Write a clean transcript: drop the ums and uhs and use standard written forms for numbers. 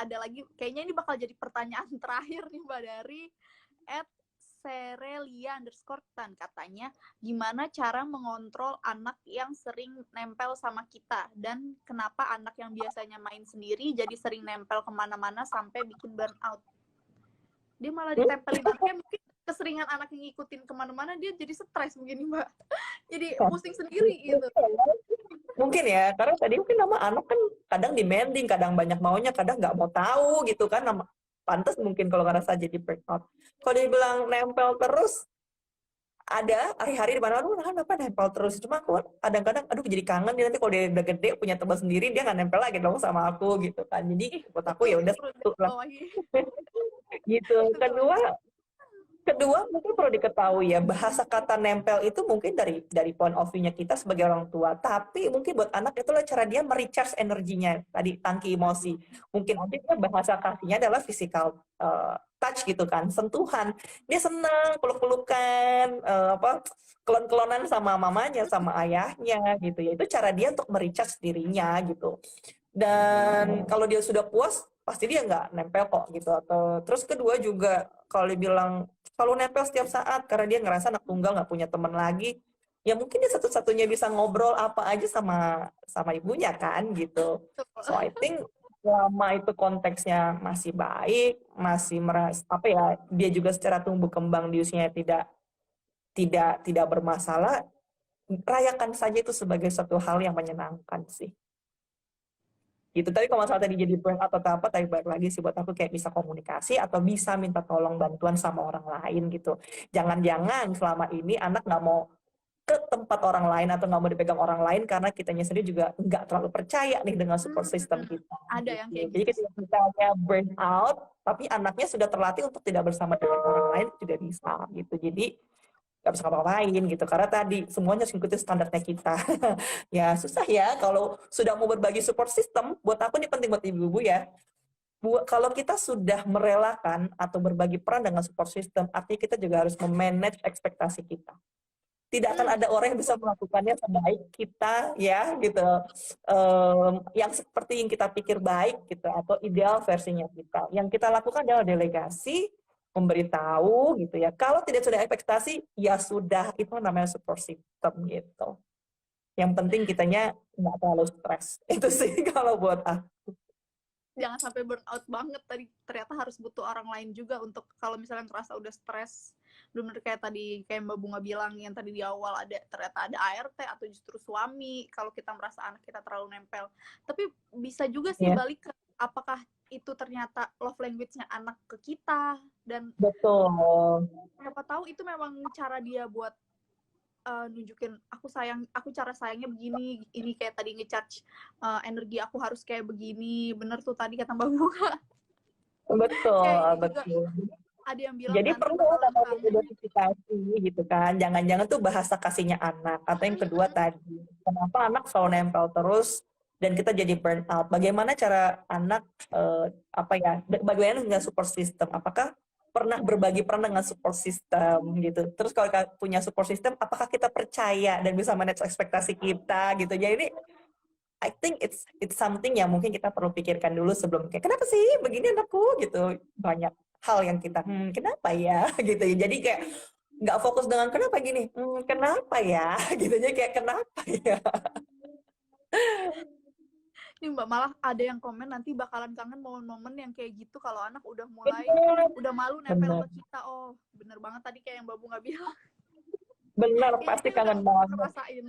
ada lagi, kayaknya ini bakal jadi pertanyaan terakhir nih Mbak, dari @serelia_tan, katanya gimana cara mengontrol anak yang sering nempel sama kita, dan kenapa anak yang biasanya main sendiri jadi sering nempel kemana-mana sampai bikin burnout. Dia malah ditempelin anaknya, mungkin keseringan anak yang ngikutin kemana-mana dia jadi stres mungkin Mbak, jadi pusing sendiri gitu. Mungkin ya, karena tadi mungkin nama anak kan kadang demanding, kadang banyak maunya, kadang nggak mau tahu gitu kan, pantas mungkin kalau ngerasa jadi burnout. Kalau dibilang nempel terus, ada hari-hari di mana, aduh kenapa nempel terus, cuma aku kadang-kadang aduh jadi kangen dia, nanti kalau dia udah gede punya teman sendiri dia nggak nempel lagi dong sama aku gitu kan. Jadi buat aku ya udah satu lah gitu. Kedua mungkin perlu diketahui ya, bahasa kata nempel itu mungkin dari point of view-nya kita sebagai orang tua, tapi mungkin buat anak itulah cara dia merecharge energinya, tadi tangki emosi. Mungkin nanti bahasa kasihnya adalah physical touch gitu kan, sentuhan. Dia senang peluk-pelukan, kelon-kelonan sama mamanya, sama ayahnya gitu ya. Itu cara dia untuk merecharge dirinya gitu. Dan kalau dia sudah puas, pasti dia nggak nempel kok gitu. Atau terus kedua juga kalau dibilang kalau nempel setiap saat karena dia ngerasa anak tunggal nggak punya teman lagi, ya mungkin dia satu-satunya bisa ngobrol apa aja sama ibunya kan gitu. So I think selama itu konteksnya masih baik, masih merasa apa ya, dia juga secara tumbuh kembang di usianya tidak bermasalah, rayakan saja itu sebagai satu hal yang menyenangkan sih. Gitu. Tapi kalau masalah tadi jadi brand atau apa, tapi balik lagi sih buat aku kayak bisa komunikasi atau bisa minta tolong bantuan sama orang lain gitu. Jangan-jangan selama ini anak nggak mau ke tempat orang lain atau nggak mau dipegang orang lain karena kitanya sendiri juga nggak terlalu percaya nih dengan support system kita. Ada gitu. yang kayak Jadi gitu. ketika kita burn out, tapi anaknya sudah terlatih untuk tidak bersama dengan orang lain juga bisa gitu. Jadi nggak bisa ngapa-ngapain gitu, karena tadi semuanya harus ngikutin standarnya kita. Ya susah ya kalau sudah mau berbagi support system. Buat aku ini penting buat ibu-ibu ya, kalau kita sudah merelakan atau berbagi peran dengan support system, artinya kita juga harus memanage ekspektasi kita. Tidak akan ada orang yang bisa melakukannya sebaik kita ya gitu, yang seperti yang kita pikir baik gitu atau ideal versinya kita. Yang kita lakukan adalah delegasi, memberitahu gitu ya. Kalau tidak sudah ekspektasi, ya sudah, itu namanya support system gitu. Yang penting kitanya nggak terlalu stres. Itu sih kalau buat aku. Jangan sampai burnout banget, tadi ternyata harus butuh orang lain juga untuk kalau misalnya ngerasa udah stres. Bener kayak tadi, kayak Mbak Bunga bilang yang tadi di awal, ternyata ada ART atau justru suami kalau kita merasa anak kita terlalu nempel. Tapi bisa juga sih balik ke apakah itu ternyata love language-nya anak ke kita, dan betul, siapa tahu itu memang cara dia buat nunjukin aku cara sayangnya begini, ini kayak tadi ngecharge energi aku harus kayak begini. Bener tuh tadi kata Mbak Bunga. betul. Ada yang bilang Jadi nanti perlu bakalan namanya kangen. identifikasi gitu kan. Jangan-jangan tuh bahasa kasihnya anak. Atau yang kedua tadi, kenapa anak selalu nempel terus dan kita jadi burn out. Bagaimana cara anak bagaimana dengan support system? Apakah pernah berbagi peran dengan support system gitu. Terus kalau punya support system, apakah kita percaya dan bisa manage ekspektasi kita gitu. Jadi ini I think it's something yang mungkin kita perlu pikirkan dulu sebelum kayak kenapa sih begini anakku gitu. Banyak hal yang kita kenapa ya gitu ya. Jadi kayak nggak fokus dengan kenapa gini, kenapa ya gitu aja, kayak kenapa ya. Ini Mbak, malah ada yang komen nanti bakalan kangen momen-momen yang kayak gitu kalau anak udah mulai udah malu nempel ke kita. Oh bener banget tadi kayak yang Mbak Bunga bilang. Bener, pasti kangen banget. Ngerasain.